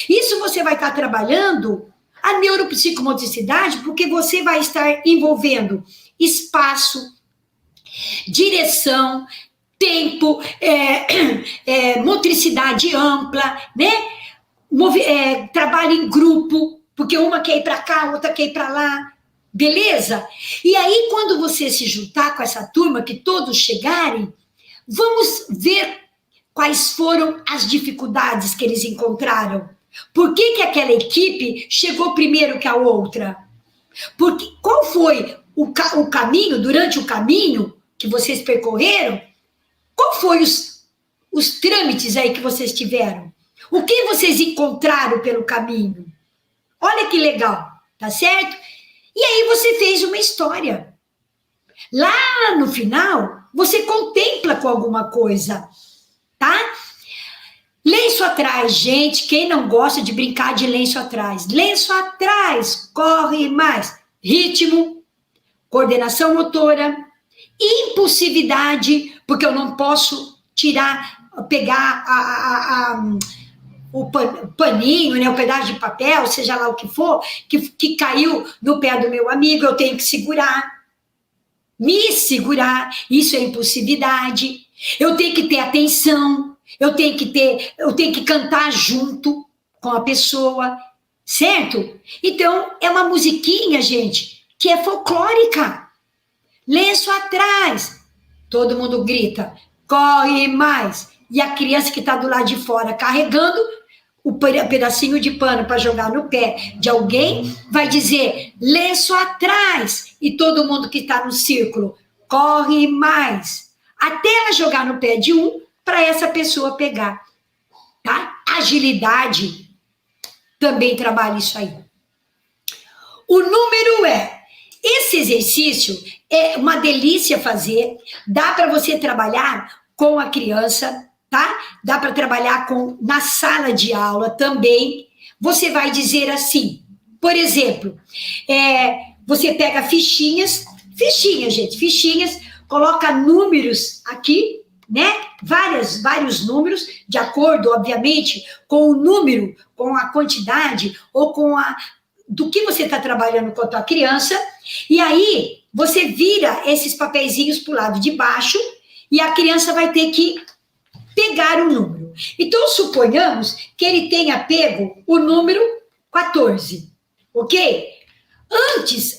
Isso você vai estar trabalhando a neuropsicomotricidade, porque você vai estar envolvendo espaço, direção, tempo, motricidade ampla, né? Trabalho em grupo, porque uma quer ir para cá, outra quer ir para lá, beleza? E aí, quando você se juntar com essa turma, que todos chegarem, vamos ver quais foram as dificuldades que eles encontraram. Por que aquela equipe chegou primeiro que a outra? Porque qual foi o caminho, durante o caminho que vocês percorreram? Qual foi os trâmites aí que vocês tiveram? O que vocês encontraram pelo caminho? Olha que legal, tá certo? E aí você fez uma história. Lá no final, você contempla com alguma coisa, tá? Lenço atrás, gente, quem não gosta de brincar de lenço atrás? Lenço atrás, corre mais. Ritmo, coordenação motora, impulsividade, porque eu não posso pegar o paninho, né, o pedaço de papel, seja lá o que for, que caiu no pé do meu amigo, eu tenho que segurar, me segurar, isso é impulsividade. Eu tenho que ter atenção, eu tenho que cantar junto com a pessoa, certo? Então, é uma musiquinha, gente, que é folclórica. Lenço atrás, todo mundo grita, corre mais. E a criança que está do lado de fora carregando o pedacinho de pano para jogar no pé de alguém, vai dizer, lenço atrás. E todo mundo que está no círculo, corre mais. Até ela jogar no pé de um, para essa pessoa pegar, tá? Agilidade também trabalha isso aí. O número esse exercício é uma delícia fazer, dá para você trabalhar com a criança, tá? Dá para trabalhar na sala de aula também. Você vai dizer assim, por exemplo, você pega fichinhas, gente, fichinhas, coloca números aqui, né? Vários números, de acordo, obviamente, com o número, com a quantidade, ou do que você está trabalhando com a tua criança, e aí você vira esses papeizinhos para o lado de baixo, e a criança vai ter que pegar o número. Então, suponhamos que ele tenha pego o número 14, ok?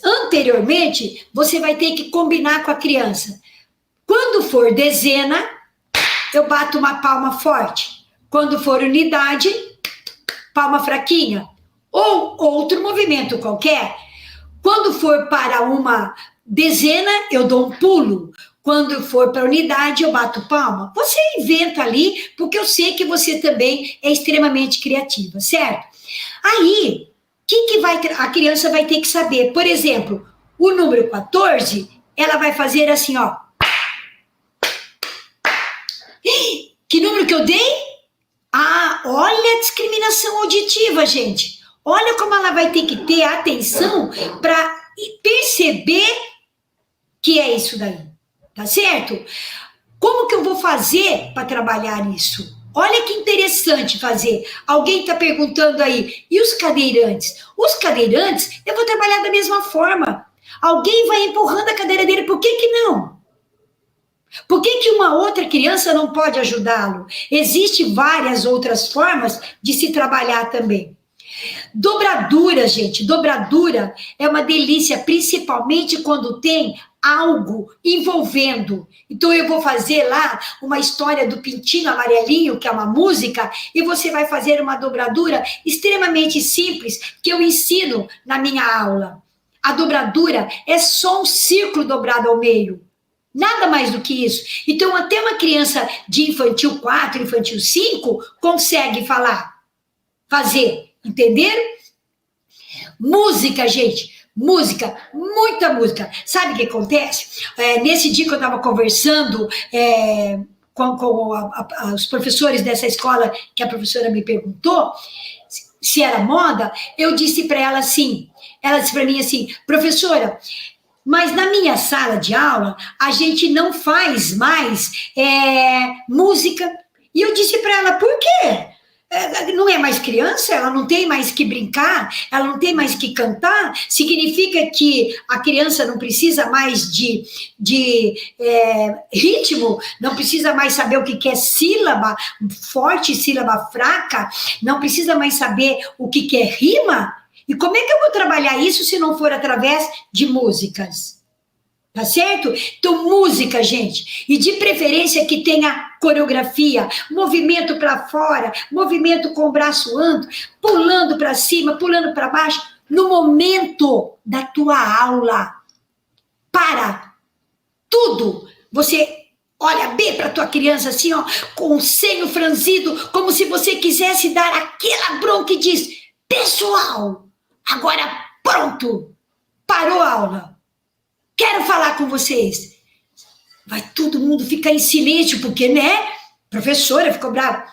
Anteriormente, você vai ter que combinar com a criança. Quando for dezena, eu bato uma palma forte. Quando for unidade, palma fraquinha. Ou outro movimento qualquer. Quando for para uma dezena, eu dou um pulo. Quando for para unidade, eu bato palma. Você inventa ali, porque eu sei que você também é extremamente criativa, certo? Aí, a criança vai ter que saber? Por exemplo, o número 14, ela vai fazer assim, ó. Que número que eu dei? Ah, olha a discriminação auditiva, gente. Olha como ela vai ter que ter atenção para perceber que é isso daí. Tá certo? Como que eu vou fazer para trabalhar isso? Olha que interessante fazer. Alguém está perguntando aí, e os cadeirantes? Os cadeirantes, eu vou trabalhar da mesma forma. Alguém vai empurrando a cadeira dele, por que não? Por que uma outra criança não pode ajudá-lo? Existem várias outras formas de se trabalhar também. Dobradura, gente, dobradura é uma delícia, principalmente quando tem algo envolvendo. Então eu vou fazer lá uma história do Pintinho Amarelinho, que é uma música, e você vai fazer uma dobradura extremamente simples, que eu ensino na minha aula. A dobradura é só um círculo dobrado ao meio. Nada mais do que isso. Então, até uma criança de infantil 4, infantil 5, consegue fazer. Entenderam? Música, gente. Música, muita música. Sabe o que acontece? Nesse dia que eu estava conversando com os professores dessa escola, que a professora me perguntou se era moda, eu disse para ela assim, ela disse para mim assim, professora, mas na minha sala de aula, a gente não faz mais música. E eu disse para ela, por quê? Não é mais criança, ela não tem mais que brincar, ela não tem mais que cantar, significa que a criança não precisa mais de ritmo, não precisa mais saber o que é sílaba forte, sílaba fraca, não precisa mais saber o que é rima. E como é que eu vou trabalhar isso se não for através de músicas? Tá certo? Então, música, gente. E de preferência que tenha coreografia, movimento para fora, movimento com o braço amplo, pulando para cima, pulando para baixo, no momento da tua aula. Para tudo. Você olha bem para tua criança assim, ó, com o senho franzido, como se você quisesse dar aquela bronca e diz, pessoal, agora pronto, parou a aula. Quero falar com vocês. Vai todo mundo ficar em silêncio, porque, né? Professora ficou brava.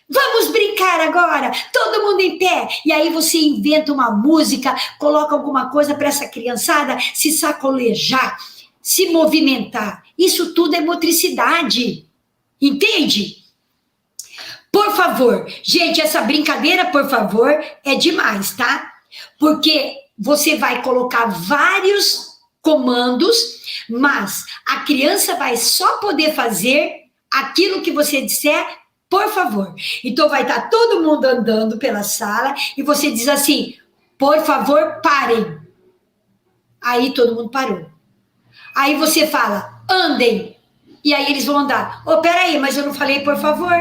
Vamos brincar agora, todo mundo em pé. E aí você inventa uma música, coloca alguma coisa para essa criançada se sacolejar, se movimentar. Isso tudo é motricidade. Entende? Por favor, gente, essa brincadeira, por favor, é demais, tá? Porque você vai colocar vários comandos, mas a criança vai só poder fazer aquilo que você disser, por favor. Então vai estar todo mundo andando pela sala e você diz assim, por favor, parem. Aí todo mundo parou. Aí você fala, andem. E aí eles vão andar. Peraí, mas eu não falei por favor.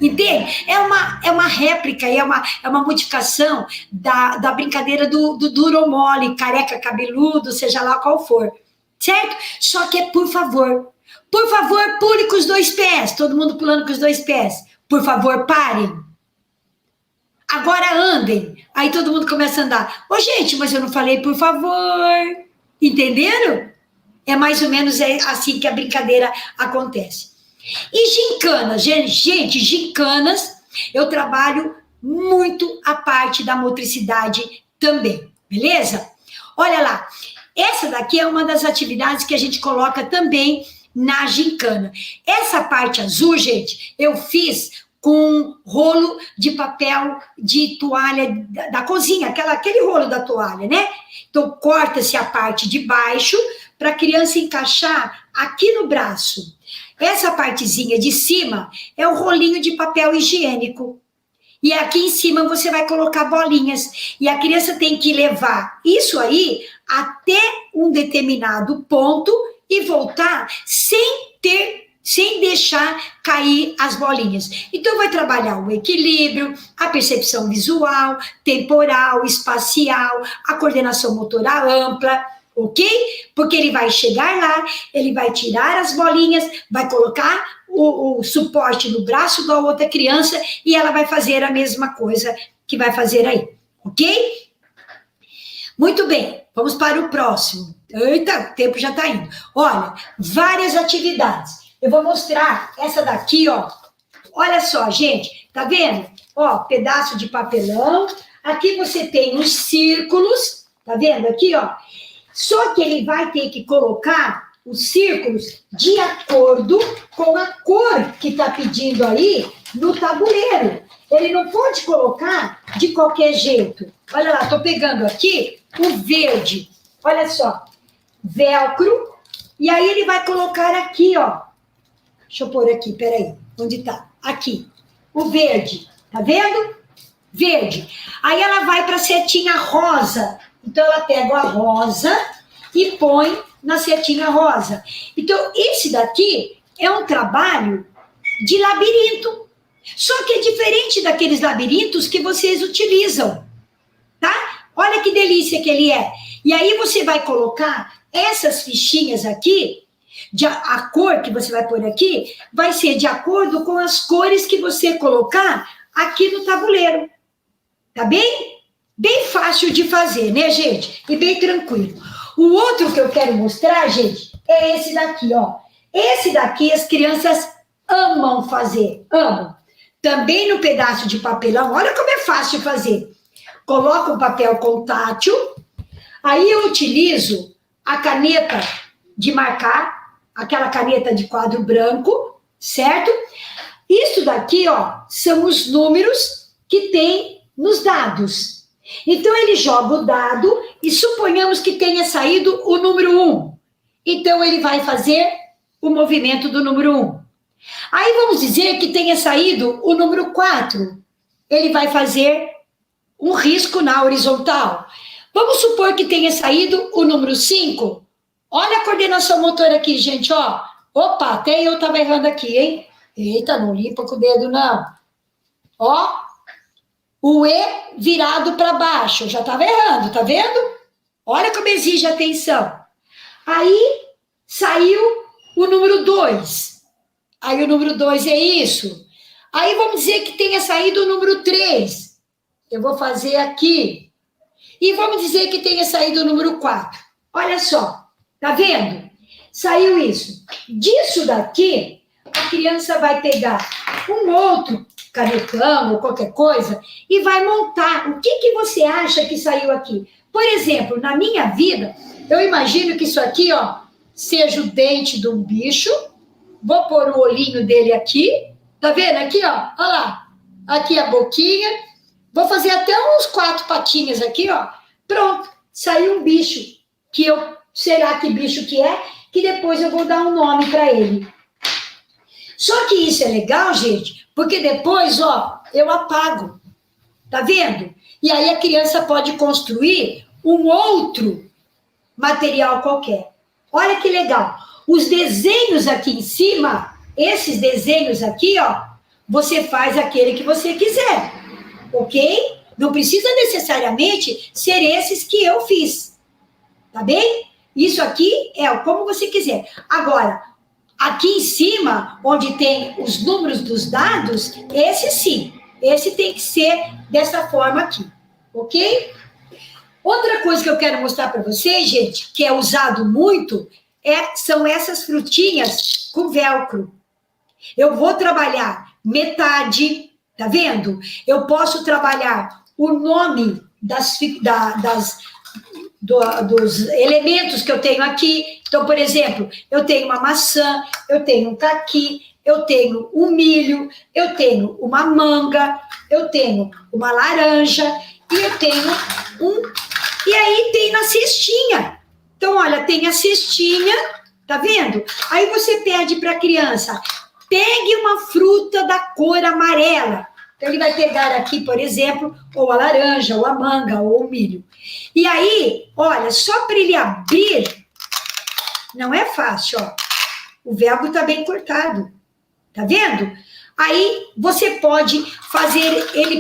Entende? É uma réplica, é uma modificação da brincadeira do duro ou mole, careca, cabeludo, seja lá qual for. Certo? Só que é por favor. Por favor, pule com os dois pés. Todo mundo pulando com os dois pés. Por favor, parem. Agora andem. Aí todo mundo começa a andar. Gente, mas eu não falei por favor. Entenderam? É mais ou menos assim que a brincadeira acontece. E gincanas, gente, gincanas, eu trabalho muito a parte da motricidade também, beleza? Olha lá, essa daqui é uma das atividades que a gente coloca também na gincana. Essa parte azul, gente, eu fiz com rolo de papel de toalha da cozinha, aquele rolo da toalha, né? Então, corta-se a parte de baixo para a criança encaixar aqui no braço. Essa partezinha de cima é o rolinho de papel higiênico. E aqui em cima você vai colocar bolinhas. E a criança tem que levar isso aí até um determinado ponto e voltar sem deixar cair as bolinhas. Então vai trabalhar o equilíbrio, a percepção visual, temporal, espacial, a coordenação motora ampla, ok? Porque ele vai chegar lá, ele vai tirar as bolinhas, vai colocar o suporte no braço da outra criança e ela vai fazer a mesma coisa que vai fazer aí, ok? Muito bem, vamos para o próximo. Eita, o tempo já está indo. Olha, várias atividades. Eu vou mostrar essa daqui, ó. Olha só, gente, tá vendo? Ó, pedaço de papelão. Aqui você tem os círculos, tá vendo aqui, ó? Só que ele vai ter que colocar os círculos de acordo com a cor que está pedindo aí no tabuleiro. Ele não pode colocar de qualquer jeito. Olha lá, estou pegando aqui o verde. olha só, velcro, e aí ele vai colocar aqui, ó. Deixa eu pôr aqui, peraí, onde tá? Aqui, o verde, tá vendo? Verde. Aí ela vai para a setinha rosa. Então, ela pega a rosa e põe na setinha rosa. Então, esse daqui é um trabalho de labirinto. Só que é diferente daqueles labirintos que vocês utilizam, tá? Olha que delícia que ele é. E aí você vai colocar essas fichinhas aqui, a cor que você vai pôr aqui vai ser de acordo com as cores que você colocar aqui no tabuleiro. Tá bem? Bem fácil de fazer, né, gente? E bem tranquilo. O outro que eu quero mostrar, gente, é esse daqui, ó. Esse daqui as crianças amam fazer, amam. Também no pedaço de papelão, olha como é fácil de fazer. Coloco o papel contátil, aí eu utilizo a caneta de marcar, aquela caneta de quadro branco, certo? Isso daqui, ó, são os números que tem nos dados. Então, ele joga o dado e suponhamos que tenha saído o número 1. Então, ele vai fazer o movimento do número 1. Aí, vamos dizer que tenha saído o número 4. Ele vai fazer um risco na horizontal. Vamos supor que tenha saído o número 5. Olha a coordenação motora aqui, gente, ó. Opa, até eu estava errando aqui, hein? Eita, não limpa com o dedo, não. Ó, o E virado para baixo. Eu já estava errando, tá vendo? Olha como exige atenção. Aí, saiu o número 2. Aí, o número 2 é isso. Aí, vamos dizer que tenha saído o número 3. Eu vou fazer aqui. E vamos dizer que tenha saído o número 4. Olha só, tá vendo? Saiu isso. Disso daqui, a criança vai pegar um outro canetão ou qualquer coisa e vai montar. O que você acha que saiu aqui? Por exemplo, na minha vida, eu imagino que isso aqui, ó, seja o dente de um bicho. Vou pôr o olhinho dele aqui. Tá vendo? Aqui, ó. Olha lá. Aqui a boquinha. Vou fazer até uns 4 patinhas aqui, ó. Pronto. Saiu um bicho. Que eu... Será que bicho que é? Que depois eu vou dar um nome para ele. Só que isso é legal, gente, porque depois, ó, eu apago. Tá vendo? E aí a criança pode construir um outro material qualquer. Olha que legal. Os desenhos aqui em cima, esses desenhos aqui, ó, você faz aquele que você quiser, ok? Não precisa necessariamente ser esses que eu fiz, tá bem? Isso aqui é como você quiser. Agora, aqui em cima, onde tem os números dos dados, esse sim, esse tem que ser dessa forma aqui, ok? Outra coisa que eu quero mostrar para vocês, gente, que é usado muito, são essas frutinhas com velcro. Eu vou trabalhar metade, tá vendo? Eu posso trabalhar o nome dos elementos que eu tenho aqui. Então, por exemplo, eu tenho uma maçã, eu tenho um caqui, eu tenho um milho, eu tenho uma manga, eu tenho uma laranja e eu tenho E aí tem na cestinha. Então, olha, tem a cestinha, tá vendo? Aí você pede para a criança, pegue uma fruta da cor amarela. Então, ele vai pegar aqui, por exemplo, ou a laranja, ou a manga, ou o milho. E aí, olha, só para ele abrir, não é fácil, ó. O verbo está bem cortado. Tá vendo? Aí você pode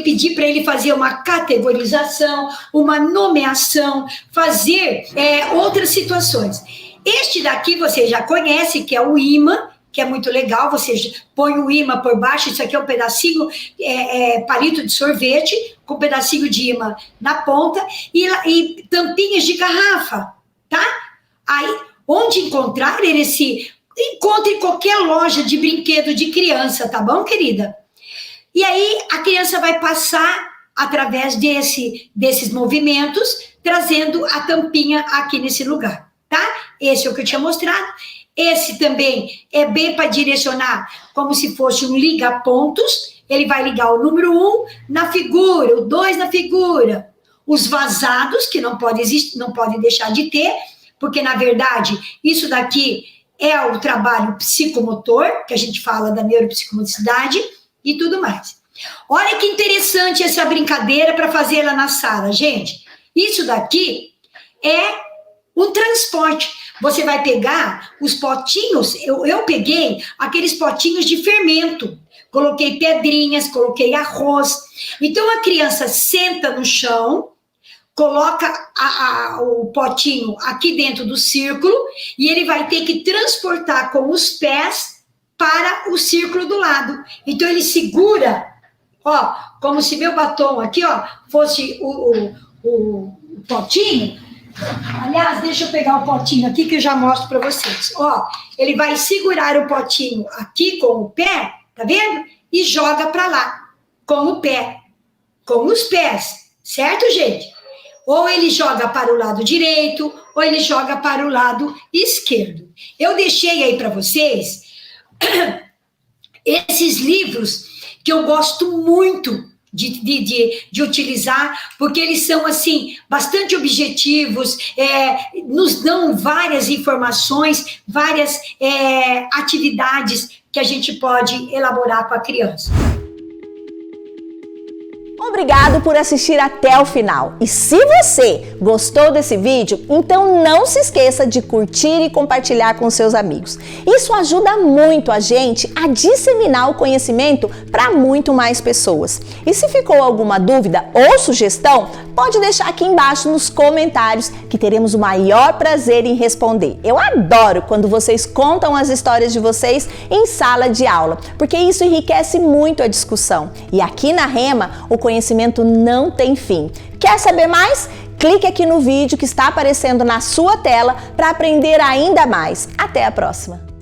pedir para ele fazer uma categorização, uma nomeação, fazer outras situações. Este daqui você já conhece, que é o imã, que é muito legal, você põe o imã por baixo, isso aqui é um pedacinho, palito de sorvete, com um pedacinho de imã na ponta, e tampinhas de garrafa, tá? Aí, onde encontrar encontre em qualquer loja de brinquedo de criança, tá bom, querida? E aí, a criança vai passar através desses movimentos, trazendo a tampinha aqui nesse lugar, tá? Esse é o que eu tinha mostrado. Esse também é bem para direcionar, como se fosse um liga-pontos. Ele vai ligar o número 1 na figura, o 2 na figura, os vazados, que não pode existir, não pode deixar de ter, porque, na verdade, isso daqui é o trabalho psicomotor, que a gente fala da neuropsicomotricidade e tudo mais. Olha que interessante essa brincadeira para fazê-la na sala, gente. Isso daqui é um transporte. Você vai pegar os potinhos, eu peguei aqueles potinhos de fermento, coloquei pedrinhas, coloquei arroz. Então, a criança senta no chão, coloca o potinho aqui dentro do círculo e ele vai ter que transportar com os pés para o círculo do lado. Então, ele segura, ó, como se meu batom aqui, ó, fosse o potinho. Aliás, deixa eu pegar o potinho aqui que eu já mostro para vocês. Ó, ele vai segurar o potinho aqui com o pé, tá vendo? E joga para lá, com o pé, com os pés, certo, gente? Ou ele joga para o lado direito, ou ele joga para o lado esquerdo. Eu deixei aí para vocês esses livros que eu gosto muito de utilizar, porque eles são, assim, bastante objetivos, nos dão várias informações, várias atividades que a gente pode elaborar com a criança. Obrigado por assistir até o final. E se você gostou desse vídeo, então não se esqueça de curtir e compartilhar com seus amigos. Isso ajuda muito a gente a disseminar o conhecimento para muito mais pessoas. E se ficou alguma dúvida ou sugestão, pode deixar aqui embaixo nos comentários que teremos o maior prazer em responder. Eu adoro quando vocês contam as histórias de vocês em sala de aula, porque isso enriquece muito a discussão. E aqui na Rema, o conhecimento não tem fim. Quer saber mais? Clique aqui no vídeo que está aparecendo na sua tela para aprender ainda mais. Até a próxima!